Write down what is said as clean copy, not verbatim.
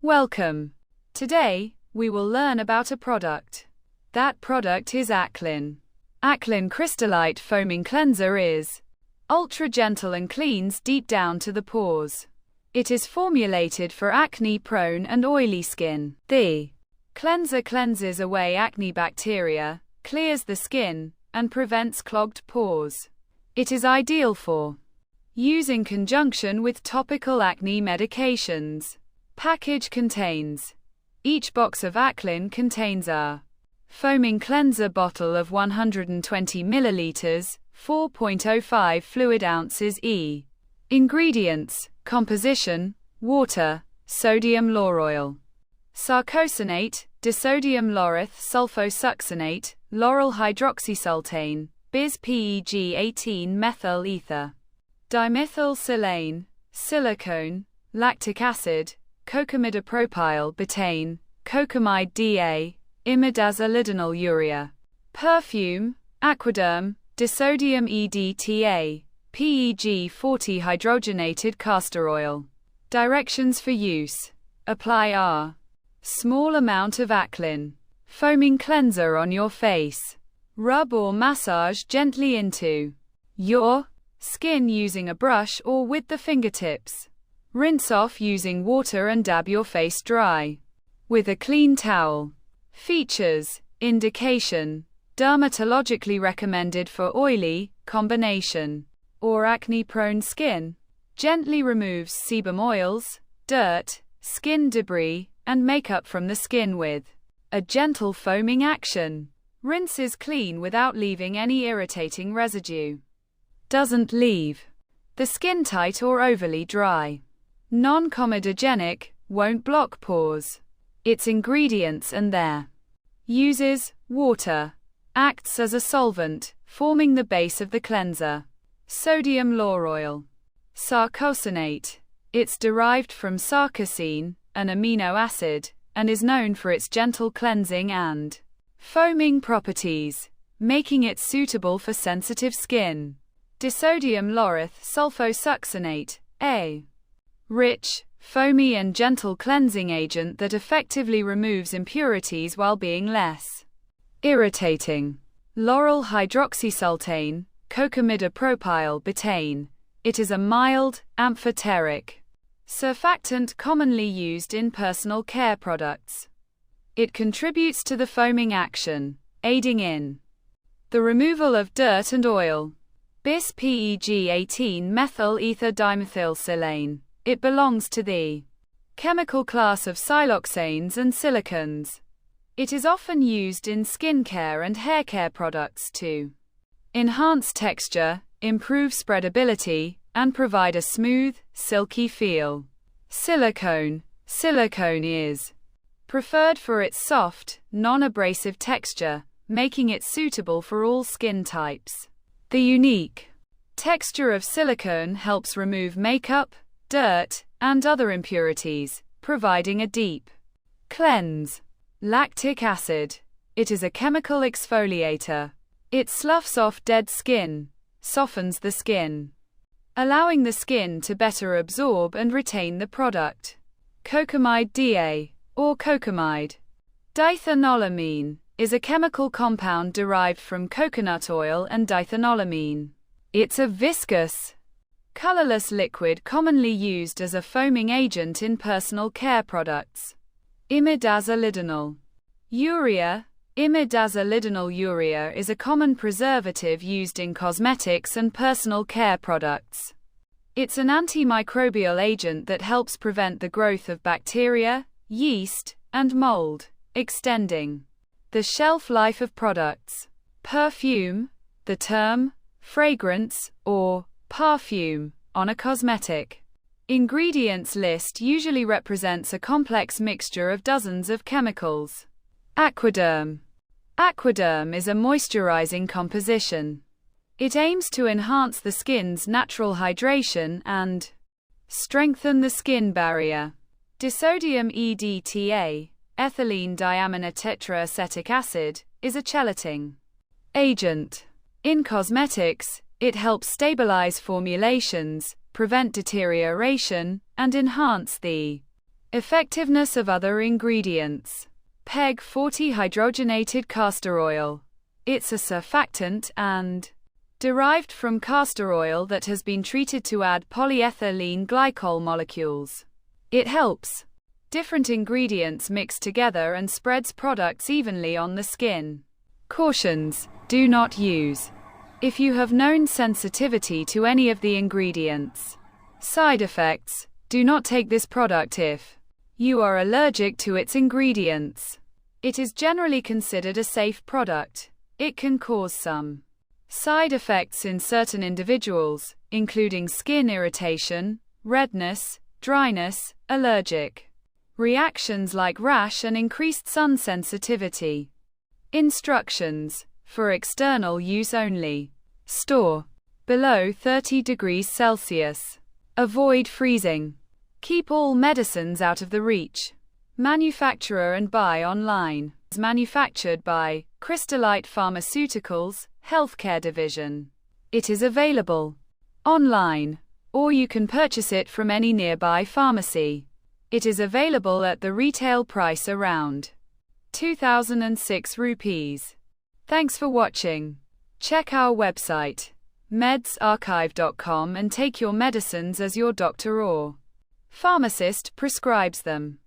Welcome. Today, we will learn about a product. That product is Aklen. Aklen Crystolite Foaming Cleanser is ultra gentle and cleans deep down to the pores. It is formulated for acne-prone and oily skin. The cleanser cleanses away acne bacteria, clears the skin, and prevents clogged pores. It is ideal for use in conjunction with topical acne medications. Package contains. Each box of Aklen contains a foaming cleanser bottle of 120 milliliters, 4.05 fluid ounces e. Ingredients: composition, water, sodium lauryl, sarcosinate, disodium lauryl sulfosuccinate, lauryl hydroxysultane, bis-PEG 18-methyl ether, dimethylsilane, silicone, lactic acid, cocamidopropyl betaine, cocamide DA, imidazolidinyl urea. Perfume, Aquaderm, disodium EDTA, PEG 40 hydrogenated castor oil. Directions for use. Apply a small amount of Aklen foaming cleanser on your face. Rub or massage gently into your skin using a brush or with the fingertips. Rinse off using water and dab your face dry with a clean towel. Features: indication, dermatologically recommended for oily, combination, or acne-prone skin. Gently removes sebum oils, dirt, skin debris, and makeup from the skin with a gentle foaming action. Rinses clean without leaving any irritating residue. Doesn't leave the skin tight or overly dry. Non-comedogenic, won't block pores. Its ingredients and their uses: water, acts as a solvent, forming the base of the cleanser. Sodium lauryl, sarcosinate. It's derived from sarcosine, an amino acid, and is known for its gentle cleansing and foaming properties, making it suitable for sensitive skin. Disodium lauryl sulfosuccinate, a rich, foamy and gentle cleansing agent that effectively removes impurities while being less irritating. Lauryl hydroxysultane, cocamidopropyl betaine. It is a mild, amphoteric surfactant commonly used in personal care products. It contributes to the foaming action, aiding in the removal of dirt and oil. Bis-PEG 18-methyl ether dimethylsilane. It belongs to the chemical class of siloxanes and silicones. It is often used in skincare and haircare products to enhance texture, improve spreadability, and provide a smooth, silky feel. Silicone. Silicone is preferred for its soft, non-abrasive texture, making it suitable for all skin types. The unique texture of silicone helps remove makeup, dirt, and other impurities, providing a deep cleanse. Lactic acid. It is a chemical exfoliator. It sloughs off dead skin, softens the skin, allowing the skin to better absorb and retain the product. Cocamide DA, or cocamide dithanolamine, is a chemical compound derived from coconut oil and dithanolamine. It's a viscous, colorless liquid commonly used as a foaming agent in personal care products. Imidazolidinyl urea. Imidazolidinyl urea is a common preservative used in cosmetics and personal care products. It's an antimicrobial agent that helps prevent the growth of bacteria, yeast, and mold, extending the shelf life of products. Perfume. The term fragrance or parfum on a cosmetic ingredients list usually represents a complex mixture of dozens of chemicals. Aquaderm. Aquaderm is a moisturizing composition. It aims to enhance the skin's natural hydration and strengthen the skin barrier. Disodium EDTA, ethylene diamine tetraacetic acid, is a chelating agent. In cosmetics, it helps stabilize formulations, prevent deterioration, and enhance the Effectiveness of other ingredients. PEG 40 hydrogenated castor oil. It's a surfactant and derived from castor oil that has been treated to add polyethylene glycol molecules. It helps different ingredients mix together and spreads products evenly on the skin. Cautions: do not use if you have known sensitivity to any of the ingredients. Side effects: do not take this product if you are allergic to its ingredients. It is generally considered a safe product. It can cause some side effects in certain individuals, including skin irritation, redness, dryness, allergic reactions like rash and increased sun sensitivity. Instructions: for external use only. Store below 30 degrees Celsius. Avoid freezing. Keep all medicines out of the reach. Manufacturer and buy online. Manufactured by Crystolite Pharmaceuticals, Healthcare Division. It is available online, or you can purchase it from any nearby pharmacy. It is available at the retail price around 2006 rupees. Thanks for watching. Check our website, medsarchive.com, and take your medicines as your doctor or pharmacist prescribes them.